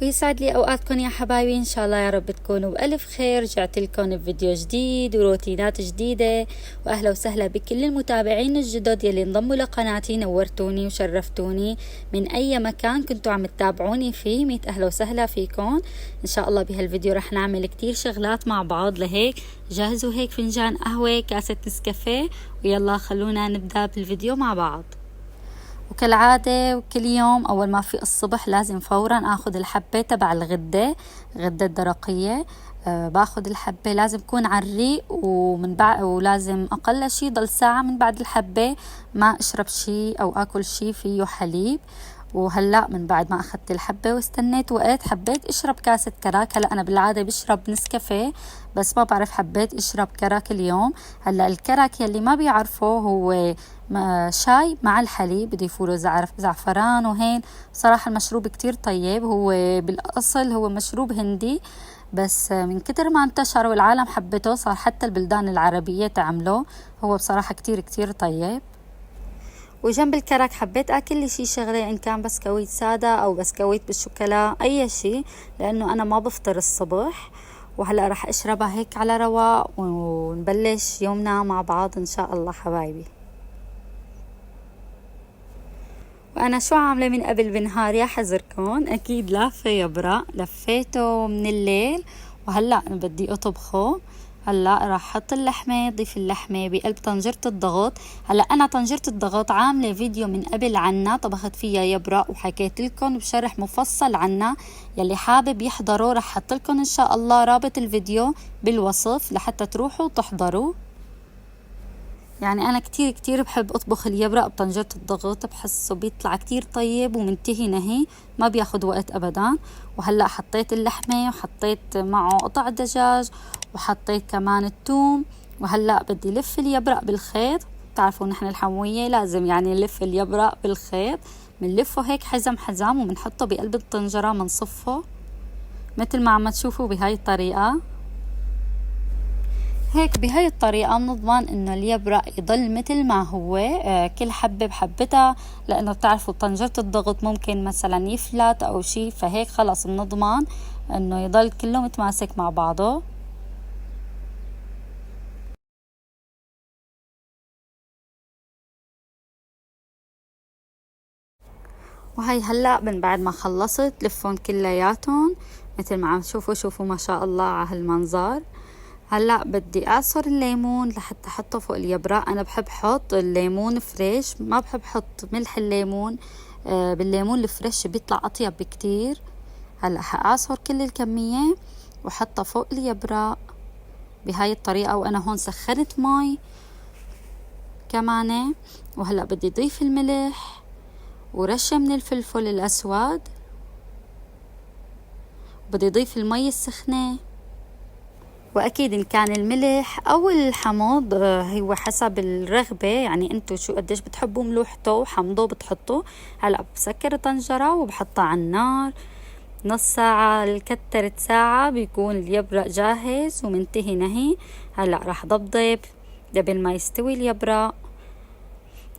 ويسعد لي اوقاتكم يا حبايبي. ان شاء الله يا رب تكونوا بالف خير. رجعت لكم بفيديو جديد وروتينات جديدة، واهلا وسهلا بكل المتابعين الجدد يلي انضموا لقناتي. نورتوني وشرفتوني من اي مكان كنتوا عم تتابعوني فيه. ميت اهلا وسهلا فيكم. ان شاء الله بهالفيديو رح نعمل كتير شغلات مع بعض، لهيك جهزوا هيك فنجان قهوة، كاسة نسكافيه، ويلا خلونا نبدأ بالفيديو مع بعض. وكالعادة وكل يوم أول ما في الصبح لازم فورا أخذ الحبة تبع الغدة الدرقية. باخذ الحبة، لازم تكون على الريق، ومن بعد ولازم أقل شي ضل ساعة من بعد الحبة ما أشرب شي أو أكل شي فيه حليب. وهلأ من بعد ما أخذت الحبة واستنيت وقت، حبيت أشرب كاسة كراك. هلأ أنا بالعادة بشرب نسكافيه، بس ما بعرف حبيت أشرب كراك اليوم. هلأ الكراك يلي ما بيعرفه هو شاي مع الحليب، بضيفوا له زعفران وهين. صراحة المشروب كتير طيب، هو بالأصل هو مشروب هندي، بس من كتر ما انتشر والعالم حبته صار حتى البلدان العربية تعمله. هو بصراحة كتير كتير طيب. وجنب الكرك حبيت اكل لي شي شغله، ان كان بسكويت ساده او بسكويت بالشوكولا، اي شي، لانه انا ما بفطر الصبح. وهلا رح اشربها هيك على رواق ونبلش يومنا مع بعض ان شاء الله حبايبي. وانا شو عامله من قبل بنهار يا حذركم؟ اكيد لافه يبرق، لفيته من الليل وهلا بدي اطبخه. هلا راح احط اللحمه، ضيف اللحمه بقلب طنجره الضغط. هلا انا طنجره الضغط عامله فيديو من قبل عنها، طبخت فيها يبرق وحكيت لكم بشرح مفصل عنها. يلي حابب يحضره راح احط لكم ان شاء الله رابط الفيديو بالوصف لحتى تروحوا وتحضروا. يعني أنا كتير كتير بحب أطبخ اليبرق بطنجرة الضغط، بحسه بيطلع كتير طيب ومنتهي نهي، ما بياخد وقت أبدا. وهلأ حطيت اللحمة وحطيت معه قطع دجاج وحطيت كمان الثوم. وهلأ بدي لف اليبرق بالخيط. تعرفوا نحن الحموية لازم يعني نلف اليبرق بالخيط، منلفه هيك حزم حزام ومنحطه بقلب الطنجرة، منصفه مثل ما عم تشوفوا بهاي الطريقة. هيك بهاي الطريقة بنضمن انه اليبرق يضل مثل ما هو، كل حبة بحبتها، لانه بتعرفوا طنجرة الضغط ممكن مثلا يفلت او شي، فهيك خلص بنضمن انه يضل كله متماسك مع بعضه. وهي هلأ من بعد ما خلصت لفهم كلياتهم مثل ما عم تشوفوا. شوفوا ما شاء الله على هالمنظر. هلأ بدي أعصر الليمون لحتى أحطه فوق اليبرق. أنا بحب حط الليمون فريش، ما بحب حط ملح الليمون. بالليمون الفريش بيطلع أطيب بكتير. هلأ حأعصر كل الكمية وحطها فوق اليبرق بهاي الطريقة. وأنا هون سخنت مي كمان. وهلأ بدي أضيف الملح ورشة من الفلفل الأسود، بدي أضيف المي السخنة. واكيد ان كان الملح او الحمض هو حسب الرغبة، يعني انتو شو قديش بتحبوا ملوحته وحمضه بتحطوا. هلا بسكر الطنجرة وبحطها على النار نص ساعة لكترت ساعة بيكون اليبرق جاهز ومنتهي نهي. هلا راح ضبضب قبل ما يستوي اليبرق.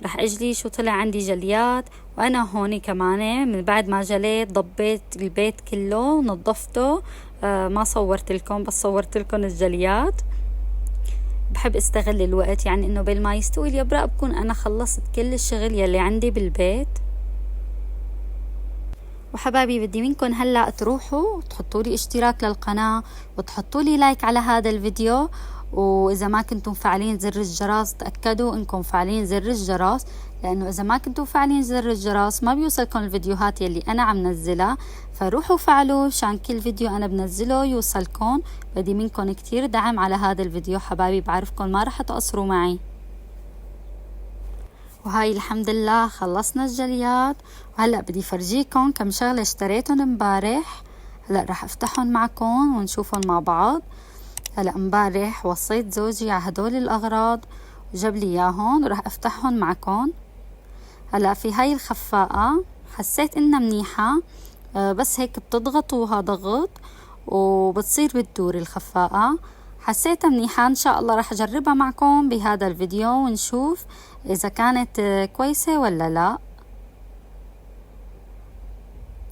راح اجلي شو طلع عندي جليات. وانا هوني كمان من بعد ما جليت ضبيت البيت كله ونظفته. ما صورت لكم، بس صورت لكم الجليات. بحب استغل الوقت، يعني انه بين ما يستوي اليبرق بكون انا خلصت كل الشغل يلي عندي بالبيت. وحبايبي بدي منكم هلا تروحوا تحطوا لي اشتراك للقناة وتحطوا لي لايك على هذا الفيديو. واذا ما كنتم فاعلين زر الجرس تاكدوا انكم فاعلين زر الجرس، لانه اذا ما كنتوا فاعلين زر الجرس ما بيوصلكم الفيديوهات يلي انا عم نزلها. فروحوا فعلوا مشان كل فيديو انا بنزله يوصلكم. بدي منكم كتير دعم على هذا الفيديو حبايبي، بعرفكم ما رح تقصروا معي. وهاي الحمد لله خلصنا الجليات. وهلأ بدي فرجيكم كم شغلة اشتريتهم امبارح. هلأ رح افتحهم معكم ونشوفهم مع بعض. هلأ امبارح وصيت زوجي على هدول الأغراض وجاب لي اياهم ورح افتحهم معكم. هلأ في هاي الخفاقة حسيت انها منيحة، بس هيك بتضغطوها ضغط وبتصير بتدور الخفاقة. حسيتها منيحة، ان شاء الله رح اجربها معكم بهذا الفيديو ونشوف اذا كانت كويسة ولا لا.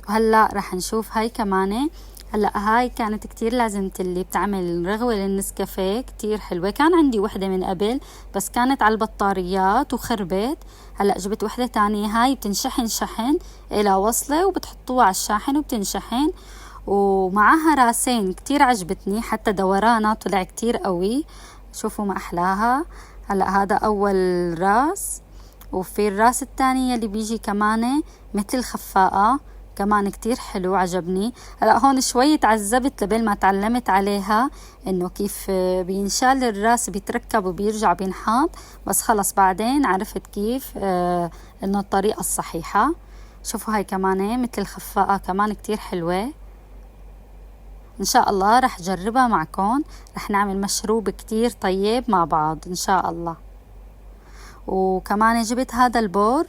وهلأ رح نشوف هاي كمان. هلأ هاي كانت كتير لازمت اللي بتعمل رغوة للنسكافيه كتير حلوة. كان عندي وحدة من قبل بس كانت على البطاريات وخربت. هلأ جبت وحدة تانية، هاي بتنشحن شحن إلى وصلة وبتحطوها على الشاحن وبتنشحن، ومعها راسين كتير عجبتني، حتى دورانها طلع كتير قوي. شوفوا ما أحلاها. هلأ هذا أول راس، وفي الراس الثاني اللي بيجي كمان مثل خفاقة كمان كتير حلو عجبني. هلأ هون شوي تعذبت لبين ما تعلمت عليها انه كيف بينشال الراس بيتركب وبيرجع بينحط، بس خلص بعدين عرفت كيف انه الطريقة الصحيحة. شوفوا هاي كمان مثل الخفاقة كمان كتير حلوة. ان شاء الله رح جربها معكم، رح نعمل مشروب كتير طيب مع بعض ان شاء الله. وكمان جبت هذا البورد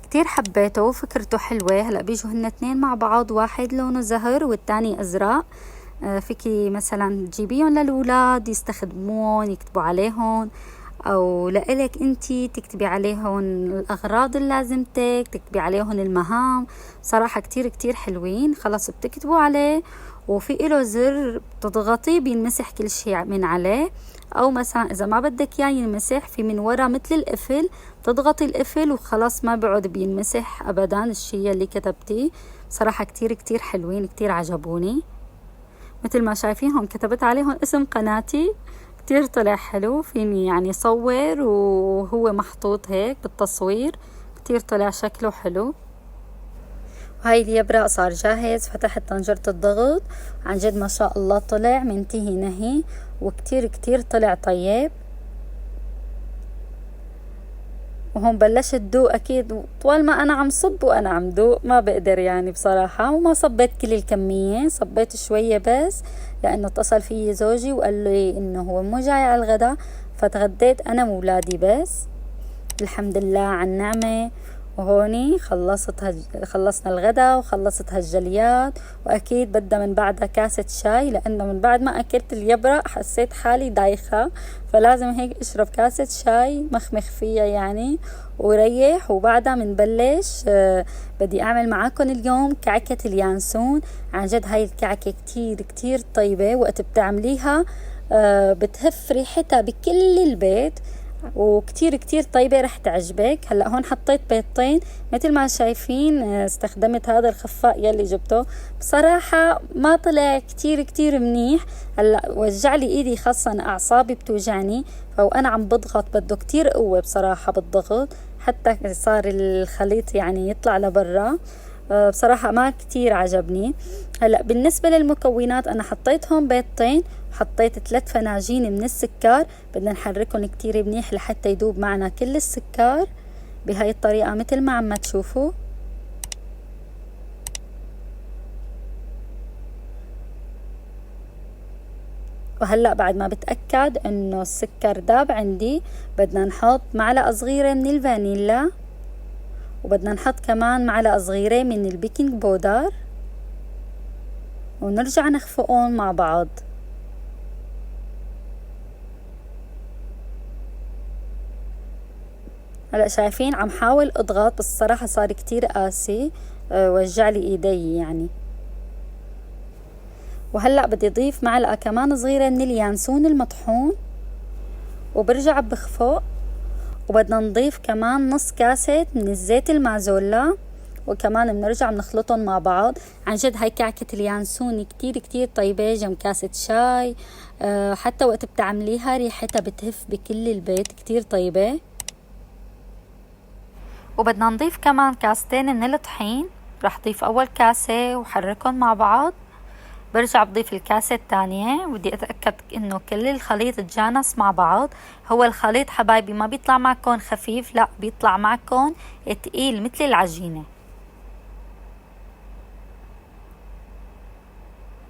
كتير حبيته وفكرته حلوة. هلأ بيجوا هن اثنين مع بعض، واحد لونه زهر والتاني أزرق. فيكي مثلا تجيبيهم للولاد يستخدمون يكتبوا عليهم، أو لإلك انتي تكتبي عليهم الأغراض اللي لازمتك، تكتبي عليهم المهام. صراحة كتير كتير حلوين. خلص بتكتبوا عليه وفي له زر بتضغطي بينمسح كل شيء من عليه، او مثلا اذا ما بدك اياه ينمسح في من ورا مثل القفل تضغطي القفل وخلاص ما بيعود بينمسح ابدا الشيء اللي كتبتيه. صراحة كتير كتير حلوين، كتير عجبوني. مثل ما شايفين هون كتبت عليهم اسم قناتي، كتير طلع حلو. فيني يعني صور وهو محطوط هيك بالتصوير، كتير طلع شكله حلو. هاي اليبرق صار جاهز، فتحت طنجرة الضغط. عن جد ما شاء الله طلع منتهي نهي، وكتير كتير طلع طيب. وهون بلشت دوق أكيد طوال ما أنا عم صب وأنا عم دوق ما بقدر يعني بصراحة. وما صبيت كل الكمية، صبيت شوية بس لأنه اتصل فيي زوجي وقال لي إنه هو مو جاي على الغدا، فتغديت أنا وولادي بس. الحمد لله على النعمة. وهوني خلصنا الغدا وخلصت هالجليات، واكيد بدها من بعدها كاسة شاي، لانه من بعد ما اكلت اليبرق حسيت حالي دايخة، فلازم هيك اشرب كاسة شاي مخمخ فيها يعني وريح. وبعدها منبلش بدي اعمل معاكم اليوم كعكة اليانسون. عن جد هاي الكعكة كتير كتير طيبة، وقت بتعمليها بتهف ريحتها بكل البيت، وكتير كتير طيبة رح تعجبك. هلأ هون حطيت بيضتين مثل ما شايفين. استخدمت هذا الخفاق يلي جبته، بصراحة ما طلع كتير كتير منيح. هلأ وجع لي ايدي، خاصة اعصابي بتوجعني، فانا عم بضغط بده كتير قوة بصراحة بالضغط حتى صار الخليط يعني يطلع لبرا. بصراحة ما كتير عجبني. هلأ بالنسبة للمكونات أنا حطيتهم بيضتين، حطيت 3 فناجين من السكر. بدنا نحركهم كتير منيح لحتى يدوب معنا كل السكر بهاي الطريقة مثل ما عم تشوفوا. وهلأ بعد ما بتأكد انه السكر داب عندي، بدنا نحط معلقة صغيرة من الفانيلا، وبدنا نحط كمان معلقة صغيرة من البيكنج بودر، ونرجع نخفقهم مع بعض. هلا شايفين عم حاول اضغط، بس الصراحة صار كتير قاسي، وجع لي ايدي يعني. وهلأ بدي اضيف معلقة كمان صغيرة من اليانسون المطحون، وبرجع بخفق. وبدنا نضيف كمان نص كاسة من الزيت المازولا، وكمان بنرجع بنخلطهم مع بعض. عن جد هاي كعكة اليانسون كتير كتير طيبة جنب كاسة شاي. حتى وقت بتعمليها ريحتها بتهف بكل البيت، كتير طيبة. وبدنا نضيف كمان كاستين من الطحين. رح ضيف اول كاسة وحركهم مع بعض، برجع بضيف الكاسة الثانية، ودي اتأكد انه كل الخليط تجانس مع بعض. هو الخليط حبايبي ما بيطلع معكم خفيف، لا بيطلع معكم تقيل مثل العجينة.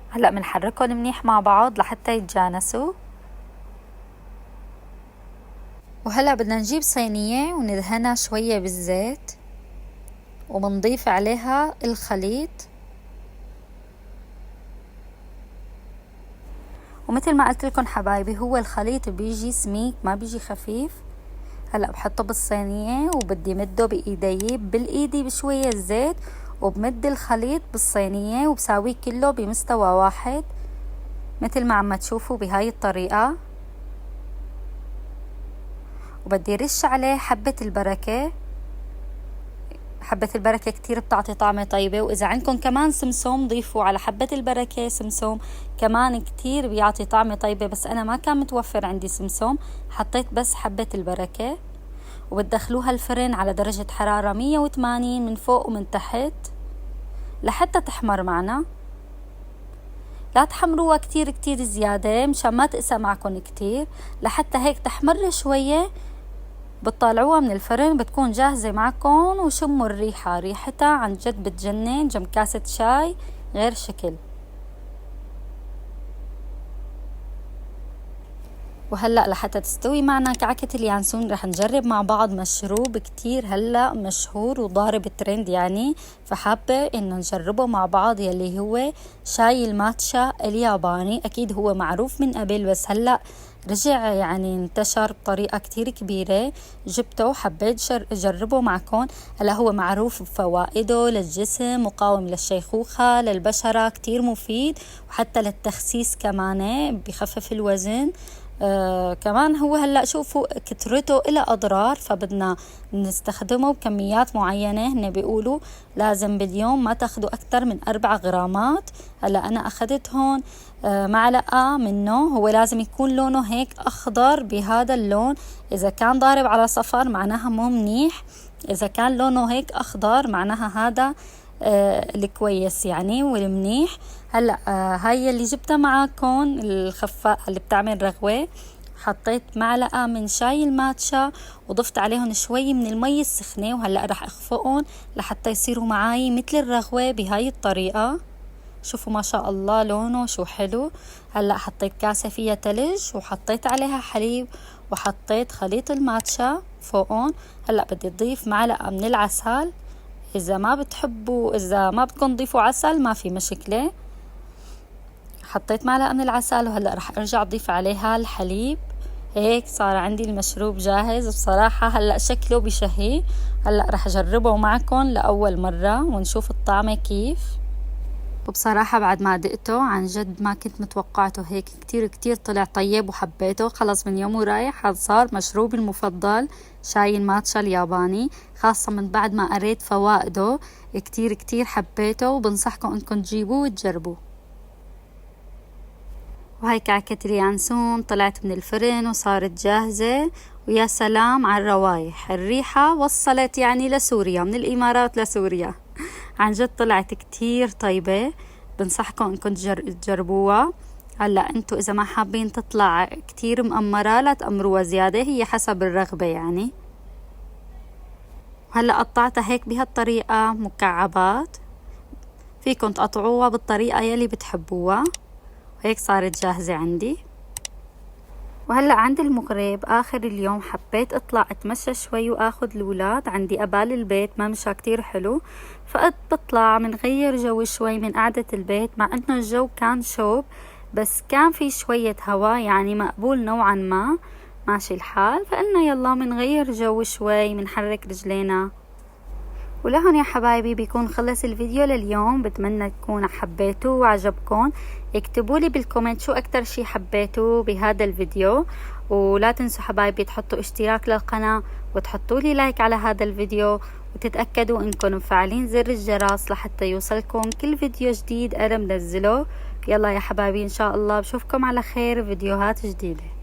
هلأ بنحركهم منيح مع بعض لحتى يتجانسوا. وهلأ بدنا نجيب صينية وندهنها شوية بالزيت، وبنضيف عليها الخليط. ومثل ما قلت لكم حبايبي، هو الخليط بيجي سميك ما بيجي خفيف. هلأ بحطه بالصينية وبدي مده بإيدي بالإيدي بشوية زيت، وبمد الخليط بالصينية وبساويه كله بمستوى واحد مثل ما عم تشوفوا بهاي الطريقة. وبدي رش عليه حبة البركة. حبة البركة كتير بتعطي طعمة طيبة، وإذا عندكم كمان سمسم ضيفوا على حبة البركة سمسم كمان كتير بيعطي طعمة طيبة، بس أنا ما كان متوفر عندي سمسم، حطيت بس حبة البركة. وبتدخلوها الفرن على درجة حرارة 180 من فوق ومن تحت لحتى تحمر معنا. لا تحمروها كتير كتير زيادة مشان ما تقسى معكم كتير، لحتى هيك تحمر شوية بتطالعوها من الفرن بتكون جاهزة معكم. وشموا الريحة، ريحتها عن جد بتجنن جنب كاسة شاي غير شكل. وهلأ لحتى تستوي معنا كعكة اليانسون رح نجرب مع بعض مشروب كتير هلأ مشهور وضارب ترند يعني، فحابة إنه نجربه مع بعض يلي هو شاي الماتشا الياباني. أكيد هو معروف من قبل بس هلأ رجع يعني انتشر بطريقة كتير كبيرة، جبته وحبيت أجربه معكم. هلا هو معروف بفوائده للجسم، مقاوم للشيخوخة، للبشرة كتير مفيد، وحتى للتخسيس كمان بخفف الوزن. كمان هو هلأ شوفوا كترته إلى أضرار، فبدنا نستخدمه بكميات معينة. هن بيقولوا لازم باليوم ما تاخدوا أكتر من 4 غرامات. هلأ أنا أخدت هون معلقة منه. هو لازم يكون لونه هيك أخضر بهذا اللون، إذا كان ضارب على صفر معناها مو منيح، إذا كان لونه هيك أخضر معناها هذا الكويس يعني والمنيح. هلأ هاي اللي جبتها معاكم الخفاء اللي بتعمل رغوة. حطيت معلقة من شاي الماتشا وضفت عليهم شوي من المي السخنة، وهلأ رح أخفقهم لحتى يصيروا معاي مثل الرغوة بهاي الطريقة. شوفوا ما شاء الله لونه شو حلو. هلأ حطيت كاسة فيها تلج وحطيت عليها حليب وحطيت خليط الماتشا فوقهم. هلأ بدي أضيف معلقة من العسل، إذا ما بتحبوا إذا ما بدكم تضيفوا عسل ما في مشكلة. حطيت معلقة من العسل وهلأ رح أرجع أضيف عليها الحليب. هيك صار عندي المشروب جاهز، بصراحة هلأ شكله بشهي. هلأ رح أجربه معكم لأول مرة ونشوف الطعم كيف. وبصراحة بعد ما دقته عن جد ما كنت متوقعته هيك، كتير كتير طلع طيب وحبيته. خلص من يوم ورايح هذا صار مشروبي المفضل، شاي الماتشا الياباني، خاصة من بعد ما قريت فوائده كتير كتير حبيته، وبنصحكم انكم تجيبوه وتجربوه. وهي كعكة اليانسون طلعت من الفرن وصارت جاهزة، ويا سلام على الروايح، الريحة وصلت يعني لسوريا، من الإمارات لسوريا. عن جد طلعت كتير طيبة، بنصحكم انكم تجربوها. هلا انتو اذا ما حابين تطلع كتير مأمرة لا تأمروها زيادة، هي حسب الرغبة يعني. هلا قطعتها هيك بهالطريقة مكعبات، فيكم تقطعوها بالطريقة يلي بتحبوها. هيك صارت جاهزة عندي. وهلأ عند المغرب آخر اليوم حبيت أطلع أتمشى شوي وآخد الولاد عندي قبال البيت، ممشى كتير حلو، بطلع منغير جو شوي من قعدة البيت، مع أنه الجو كان شوب بس كان في شوية هوا يعني مقبول نوعا ما، ماشي الحال. فقلنا يلا منغير جو شوي منحرك رجلينا. ولهون يا حبايبي بيكون خلص الفيديو لليوم. بتمنى تكون حبيتوه وعجبكم. اكتبوا لي بالكومنت شو اكتر شي حبيتوه بهذا الفيديو، ولا تنسوا حبايبي تحطوا اشتراك للقناة وتحطوا لي لايك على هذا الفيديو، وتتأكدوا انكم مفعلين زر الجرس لحتى يوصلكم كل فيديو جديد انا منزله. يلا يا حبايبي ان شاء الله بشوفكم على خير فيديوهات جديدة.